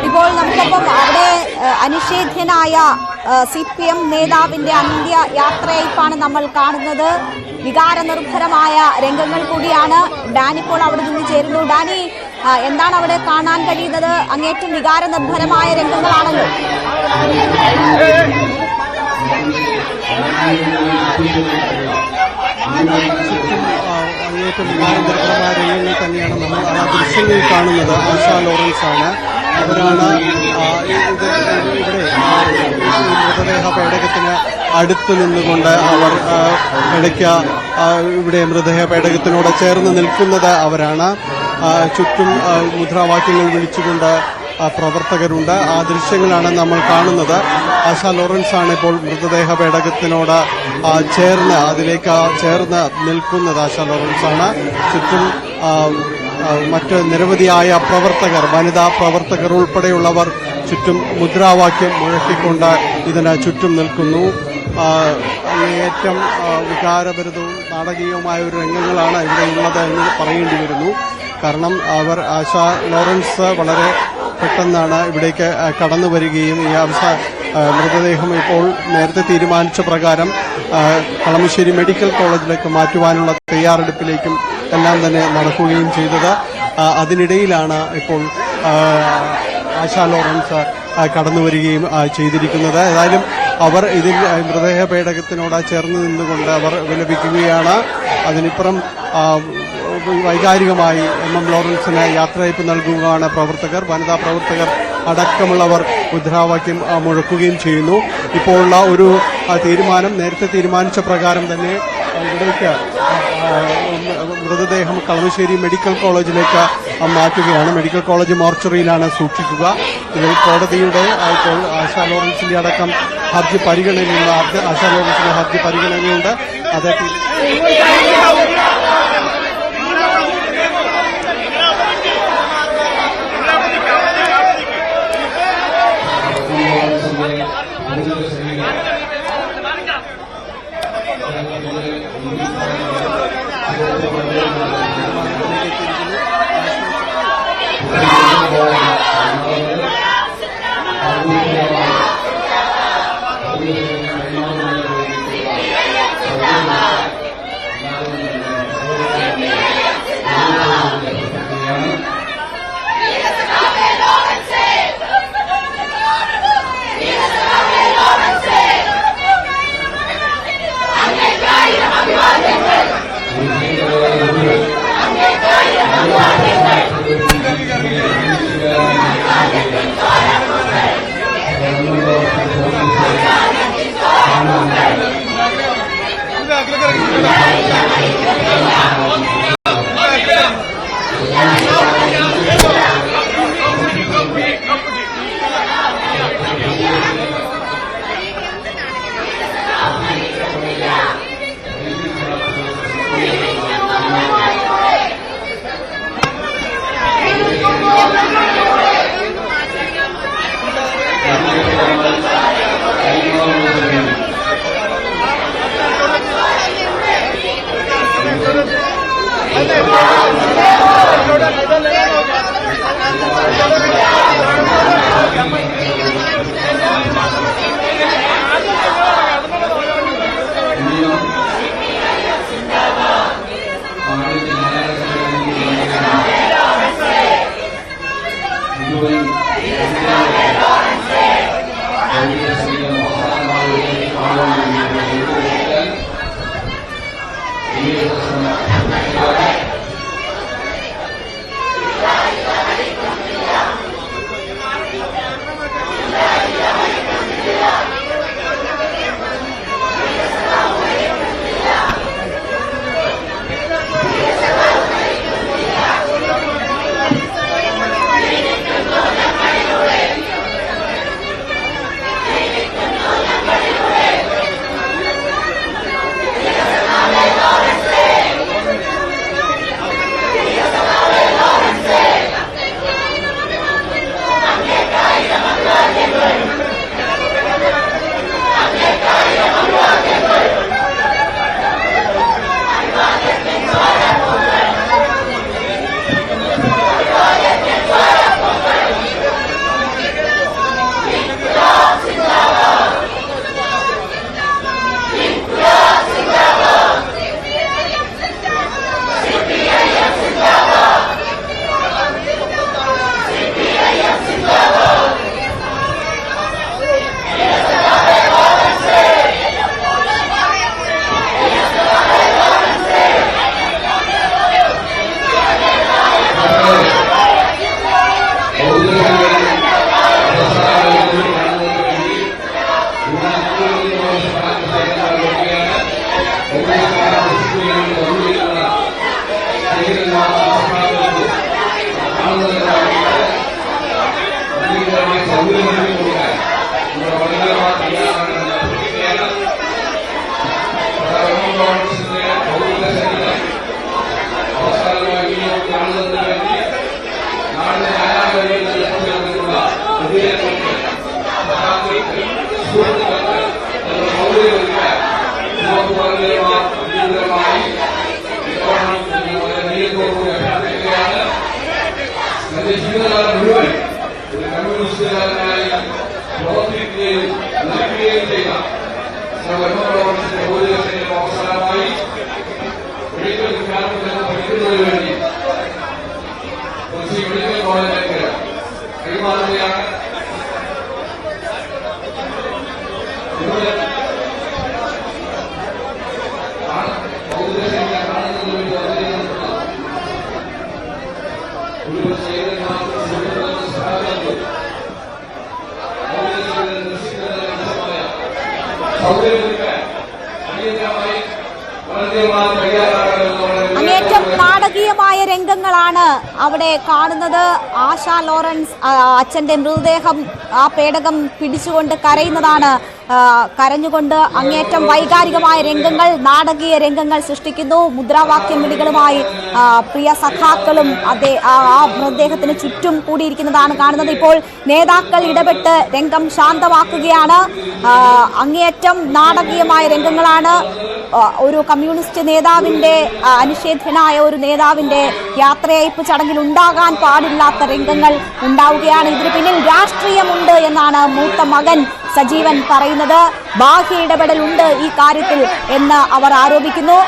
ഇപ്പോൾ നമുക്കൊപ്പം അവിടെ അനിഷേധ്യനായ CPM നേതാവിന്റെ അന്ത്യയാത്രയയപ്പാണ് നമ്മൾ കാണുന്നത്. വികാരനിർഭരമായ രംഗങ്ങൾ കൂടിയാണ്. ഡാനി ഇപ്പോൾ അവിടെ നിന്ന് ചേരുന്നു. ഡാനി, എന്താണ് അവിടെ കാണാൻ കഴിയുന്നത്? അങ്ങേറ്റം വികാരനിർഭരമായ രംഗങ്ങളാണല്ലോ. അങ്ങേറ്റം വികാരനിർഭരമായ രംഗങ്ങൾ തന്നെയാണ് നമ്മൾ ആ ദൃശ്യങ്ങളിൽ കാണുന്നത്. ആശാ ലോറൻസ് ആണ്. അവരാണ് ഇവിടെ മൃതദേഹ പേടകത്തിന് അടുത്ത് നിന്നുകൊണ്ട് അവർ ഇടയ്ക്ക് ഇവിടെ മൃതദേഹ പേടകത്തിനോട് ചേർന്ന് നിൽക്കുന്നത് അവരാണ്. ചുറ്റും മുദ്രാവാക്യങ്ങൾ വിളിച്ചുകൊണ്ട് പ്രവർത്തകരുണ്ട്. ആ ദൃശ്യങ്ങളാണ് നമ്മൾ കാണുന്നത്. ആശാ ലോറൻസ് ആണ് ഇപ്പോൾ മൃതദേഹ പേടകത്തിനോട് അതിലേക്ക് ചേർന്ന് നിൽക്കുന്നത്. ആശാ ലോറൻസ് ആണ്. ചുറ്റും മറ്റ് നിരവധിയായ പ്രവർത്തകർ, വനിതാ പ്രവർത്തകർ ഉൾപ്പെടെയുള്ളവർ ചുറ്റും മുദ്രാവാക്യം മുഴക്കിക്കൊണ്ട് ഇതിന് ചുറ്റും നിൽക്കുന്നു. അങ്ങേയറ്റം വികാരഭരിതവും നാടകീയവുമായ ഒരു രംഗങ്ങളാണ് ഇവിടെയുള്ളത് എന്ന് പറയേണ്ടി വരുന്നു. കാരണം ആശാ ലോറൻസ് വളരെ പെട്ടെന്നാണ് ഇവിടേക്ക് കടന്നു വരികയും ഈ മൃതദേഹം ഇപ്പോൾ നേരത്തെ തീരുമാനിച്ച പ്രകാരം കളമശ്ശേരി മെഡിക്കൽ കോളേജിലേക്ക് മാറ്റുവാനുള്ള തയ്യാറെടുപ്പിലേക്കും എല്ലാം തന്നെ നടക്കുകയും ചെയ്തത്. അതിനിടയിലാണ് ഇപ്പോൾ ആശാ ലോറൻസ് കടന്നു വരികയും ചെയ്തിരിക്കുന്നത്. ഏതായാലും അവർ ഇതിൽ മൃതദേഹ പേടകത്തിനോട് ചേർന്ന് നിന്നുകൊണ്ട് അവർ വിലപിക്കുകയാണ്. അതിനിപ്പുറം വൈകാരികമായി MM ലോറൻസിന് യാത്രയയപ്പ് നൽകുകയാണ് പ്രവർത്തകർ. വനിതാ പ്രവർത്തകർ അടക്കമുള്ളവർ മുദ്രാവാക്യം മുഴക്കുകയും ചെയ്യുന്നു. ഇപ്പോഴുള്ള ഒരു തീരുമാനം നേരത്തെ തീരുമാനിച്ച പ്രകാരം തന്നെ ഇവിടേക്ക് മൃതദേഹം കളമശ്ശേരി മെഡിക്കൽ കോളേജിലേക്ക് മാറ്റുകയാണ്. മെഡിക്കൽ കോളേജ് മോർച്ചറിയിലാണ് സൂക്ഷിക്കുക. ഇതിൽ കോടതിയുടെ ഇപ്പോൾ ആശാ ലോറൻസിന്റെ അടക്കം ഹർജി പരിഗണനയുണ്ട്. ആശാ ലോറൻസിന്റെ ഹർജി പരിഗണനയുണ്ട്. അതേ ജീവിതകാലം മുഴുവൻ ഒരു കമ്മ്യൂണിസ്റ്റുകാരനായി പ്രവർത്തിക്കുകയും നയിക്കുകയും ചെയ്ത അവസാനമായി മെഡിക്കൽ വിജ്ഞാനത്തിൽ പഠിക്കുന്നതിന് വേണ്ടി കൊച്ചി മെഡിക്കൽ കോളേജിലേക്ക് കൈമാറുകയാണ്. അങ്ങേറ്റം നാടകീയമായ രംഗങ്ങളാണ് അവിടെ കാണുന്നത്. ആശാ ലോറൻസ് അച്ഛന്റെ മൃതദേഹം ആ പേടകം പിടിച്ചുകൊണ്ട് കരയുന്നതാണ്. കരഞ്ഞുകൊണ്ട് അങ്ങേറ്റം വൈകാരികമായ രംഗങ്ങൾ, നാടകീയ രംഗങ്ങൾ സൃഷ്ടിക്കുന്നു. മുദ്രാവാക്യം വിളികളുമായി പ്രിയ സഖാക്കളും ആ മൃതദേഹത്തിന് ചുറ്റും കൂടിയിരിക്കുന്നതാണ് കാണുന്നത്. ഇപ്പോൾ നേതാക്കൾ ഇടപെട്ട് രംഗം ശാന്തമാക്കുകയാണ്. അങ്ങേയറ്റം നാടകീയമായ രംഗങ്ങളാണ്. ഒരു കമ്മ്യൂണിസ്റ്റ് നേതാവിന്റെ അനിഷേധ്യനായ ഒരു നേതാവിന്റെ യാത്രയയപ്പ് ചടങ്ങിൽ ഉണ്ടാകാൻ പാടില്ലാത്ത രംഗങ്ങൾ ഉണ്ടാവുകയാണ്. ഇതിന് പിന്നിൽ രാഷ്ട്രീയമുണ്ട് എന്നാണ് മൂത്ത മകൻ സജീവൻ പറയുന്നത്. ബാഹ്യ ഇടപെടലുണ്ട് ഈ കാര്യത്തിൽ എന്ന് അവർ ആരോപിക്കുന്നു.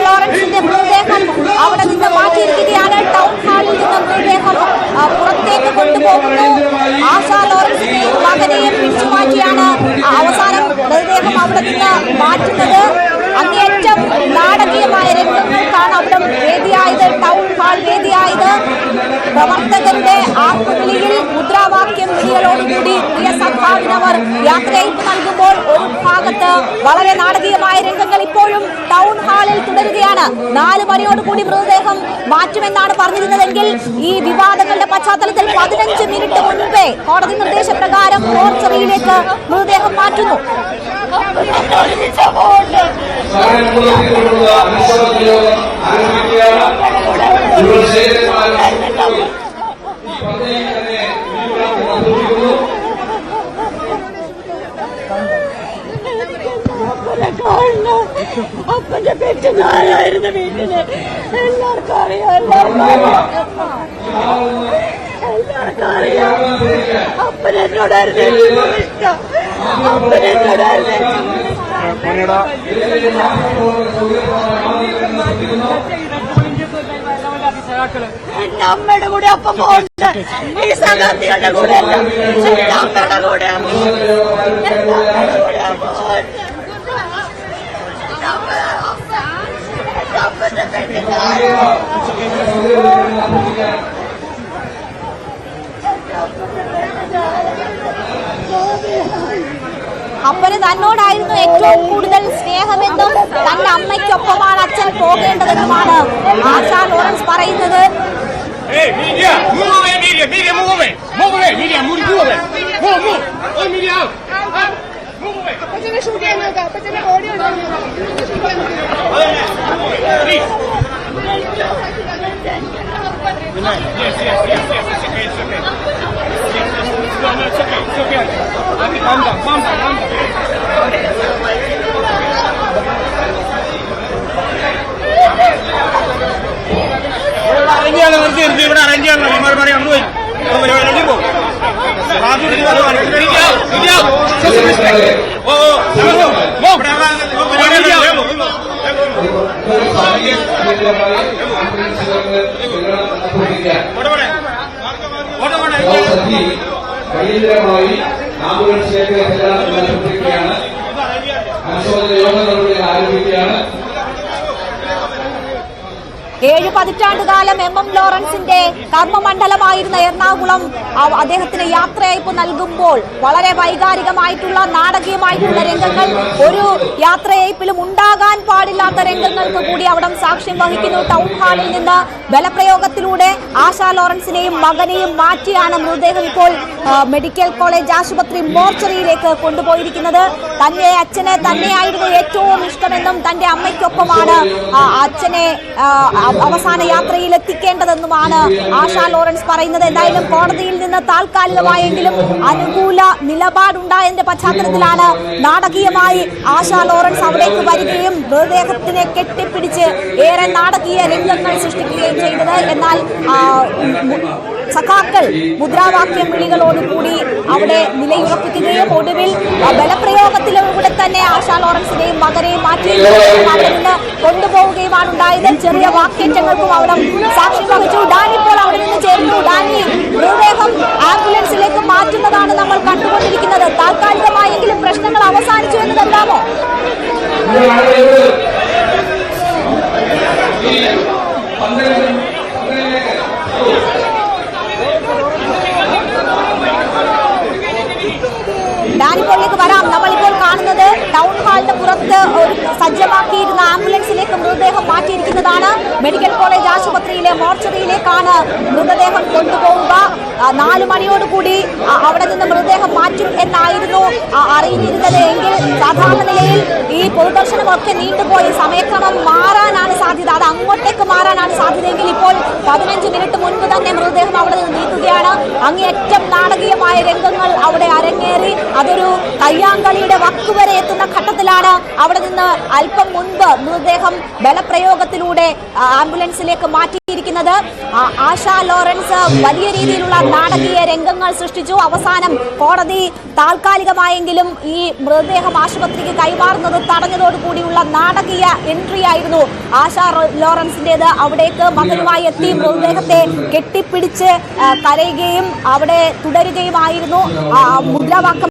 ലോറൻസിന്റെ മൃതദേഹം അവിടെ നിന്ന് മാറ്റിയിരിക്കുകയാണ്. ടൗൺ ഹാളിൽ നിന്ന് മൃതദേഹം പുറത്തേക്ക് കൊണ്ടുപോകുന്നു. ആശാ ലോറൻസിനെയും മകനെയും പിടിച്ചു മാറ്റിയാണ് അവസാനം മൃതദേഹം അവിടെ നിന്ന് മാറ്റുന്നത്. അങ്ങേയറ്റം നാടകീയമായ രംഗങ്ങൾക്കാണ് അവിടെ വേദിയായത്, ടൗൺ ഹാൾ വേദിയായത്. പ്രവർത്തകരുടെ ആർപ്പുവിളിയിൽ മുദ്രാവാക്യം വിളികളോടുകൂടി പ്രിയ സഖാവിനവർ യാത്രയയപ്പ് നൽകുമ്പോൾ ഒരു ഭാഗത്ത് വളരെ നാടകീയമായ രംഗങ്ങൾ ഇപ്പോഴും ടൗൺ ഹാളിൽ തുടരുകയാണ്. 4 മണിയോടുകൂടി മൃതദേഹം മാറ്റുമെന്നാണ് പറഞ്ഞിരുന്നതെങ്കിൽ ഈ വിവാദങ്ങളുടെ പശ്ചാത്തലത്തിൽ 15 മിനിറ്റ് മുൻപേ കോടതി നിർദ്ദേശപ്രകാരം മോർച്ചറിയിലേക്ക് മൃതദേഹം മാറ്റുന്നു. അപ്പന്റെ പെറ്റുനാരായിരുന്നു വീട്ടില്. എല്ലാവർക്കും അറിയാം, എല്ലാവർക്കും അറിയാം. അപ്പനെന്നോടായിരുന്നു ഇഷ്ടം, അപ്പനെന്നോടായിരുന്നു. എന്റെ അമ്മയുടെ കൂടെ അപ്പം പോകണ്ട, ഈ സഹാർത്ഥികളുടെ കൂടെ അല്ല, എന്റെ അമ്മയുടെ കൂടെ അപ്പന് തന്നോടായിരുന്നു ഏറ്റവും കൂടുതൽ സ്നേഹമെന്നും തന്റെ അമ്മയ്ക്കൊപ്പമാണ് അച്ഛൻ പോകേണ്ടതെന്നുമാണ് ആശാ ലോറൻസ് പറയുന്നത്. ഇവിടെ അറേഞ്ച് ചെയ്യണം പറയാം അങ്ങ് പോയി പരിപാടി പോകും അടിയന്തരമായി ആംബുലൻസിലേക്ക് എത്തിക്കുകയാണ്. അനുശോചന യോഗ നടപടികൾ ആരംഭിക്കുകയാണ്. 7 പതിറ്റാണ്ടുകാലം എം ലോറൻസിന്റെ കർമ്മമണ്ഡലമായിരുന്ന എറണാകുളം അദ്ദേഹത്തിന് യാത്രയയപ്പ് നൽകുമ്പോൾ വളരെ വൈകാരികമായിട്ടുള്ള നാടകീയമായിട്ടുള്ള രംഗങ്ങൾ ഒരു യാത്രയയപ്പിലും ഉണ്ടാകാൻ പാടില്ലാത്ത രംഗങ്ങൾക്ക് കൂടി അവിടെ സാക്ഷ്യം വഹിക്കുന്നു. ടൗൺ ഹാളിൽ നിന്ന് ബലപ്രയോഗത്തിലൂടെ ആശാ ലോറൻസിനെയും മകനെയും മാറ്റിയാണ് മൃതദേഹം ഇപ്പോൾ മെഡിക്കൽ കോളേജ് ആശുപത്രി മോർച്ചറിയിലേക്ക് കൊണ്ടുപോയിരിക്കുന്നത്. തന്റെ അച്ഛനെ തന്നെയായിരുന്നു ഏറ്റവും ഇഷ്ടമെന്നും തന്റെ അമ്മയ്ക്കൊപ്പമാണ് അച്ഛനെ അവസാന യാത്രയിൽ എത്തിക്കേണ്ടതെന്നുമാണ് ആശാ ലോറൻസ് പറയുന്നത്. എന്തായാലും കോടതിയിൽ നിന്ന് താൽക്കാലികമായെങ്കിലും അനുകൂല നിലപാടുണ്ടായതിന്റെ പശ്ചാത്തലത്തിലാണ് നാടകീയമായി ആശാ ലോറൻസ് അവിടേക്ക് വരികയും മൃതദേഹത്തിനെ കെട്ടിപ്പിടിച്ച് ഏറെ നാടകീയ രംഗങ്ങൾ സൃഷ്ടിക്കുകയും ചെയ്തത്. എന്നാൽ സഖാക്കൾ മുദ്രാവാക്യം വിളികളോടുകൂടി അവിടെ നിലയുറപ്പിക്കുകയും ഒടുവിൽ ബലപ്രയോഗത്തിലൂടെ തന്നെ ആശാ ലോറൻസിനെയും മകനെയും മാറ്റി അവിടെ നിന്ന് കൊണ്ടുപോവുകയുമാണ് ഉണ്ടായത്. ചെറിയ വാക്കേറ്റങ്ങൾക്കും അവിടെ സാക്ഷ്യം വഹിച്ചു. ഡാനി ഇപ്പോൾ അവിടെ നിന്ന് ചേർന്നു. ഡാനി, മൃതദേഹം ആംബുലൻസിലേക്ക് മാറ്റുന്നതാണ് നമ്മൾ കണ്ടുകൊണ്ടിരിക്കുന്നത്. താൽക്കാലികമായെങ്കിലും പ്രശ്നങ്ങൾ അവസാനിച്ചു എന്ന് കരുതാമോ? ഡാനിപ്പോളിലേക്ക് വരാം. നമ്മളിപ്പോൾ കാണുന്നത് ടൗൺ ഹാളിന് പുറത്ത് ഒരു സജ്ജമാക്കിയിരുന്ന ആംബുലൻസിലേക്ക് മൃതദേഹം മാറ്റിയിരിക്കുന്നതാണ്. മെഡിക്കൽ കോളേജ് ആശുപത്രിയിലെ മോർച്ചറിയിലേക്കാണ് മൃതദേഹം കൊണ്ടുപോവുക. 4 മണിയോടുകൂടി അവിടെ നിന്ന് മൃതദേഹം മാറ്റും എന്നായിരുന്നു അറിഞ്ഞിരുന്നത്. എങ്കിൽ സാധാരണ നിലയിൽ ഈ പൊതുദർശനമൊക്കെ നീണ്ടുപോയി സമയക്രമം മാറാനാണ് സാധ്യത. അത് അങ്ങോട്ടേക്ക് മാറാനാണ് സാധ്യതയെങ്കിൽ ഇപ്പോൾ 15 മിനിറ്റ് മുൻപ് തന്നെ മൃതദേഹം അവിടെ നിന്ന് നീക്കുകയാണ്. അങ്ങേയറ്റം നാടകീയമായ രംഗങ്ങൾ അവിടെ അരങ്ങേറി. അതൊരു കയ്യാങ്കളിയുടെ വക്കുവരെ എത്തുന്ന ഘട്ടത്തിലാണ് അവിടെ നിന്ന് അല്പം മുൻപ് മൃതദേഹം ബലപ്രയോഗത്തിലൂടെ ആംബുലൻസിലേക്ക് മാറ്റിയിരിക്കുന്നത്. ആശാ ലോറൻസ് വലിയ രീതിയിലുള്ള നാടകീയ രംഗങ്ങൾ സൃഷ്ടിച്ചു. അവസാനം കോടതി താൽക്കാലികമായെങ്കിലും ഈ മൃതദേഹം ആശുപത്രിക്ക് കൈമാറുന്നത് തടഞ്ഞതോടുകൂടിയുള്ള നാടകീയ എൻട്രി ആയിരുന്നു ആശാ ലോറൻസിന്റേത്. അവിടേക്ക് മകനുമായി എത്തി മൃതദേഹത്തെ കെട്ടിപ്പിടിച്ച് കരയുകയും അവിടെ തുടരുകയുമായിരുന്നു. മുദ്രാവാക്യം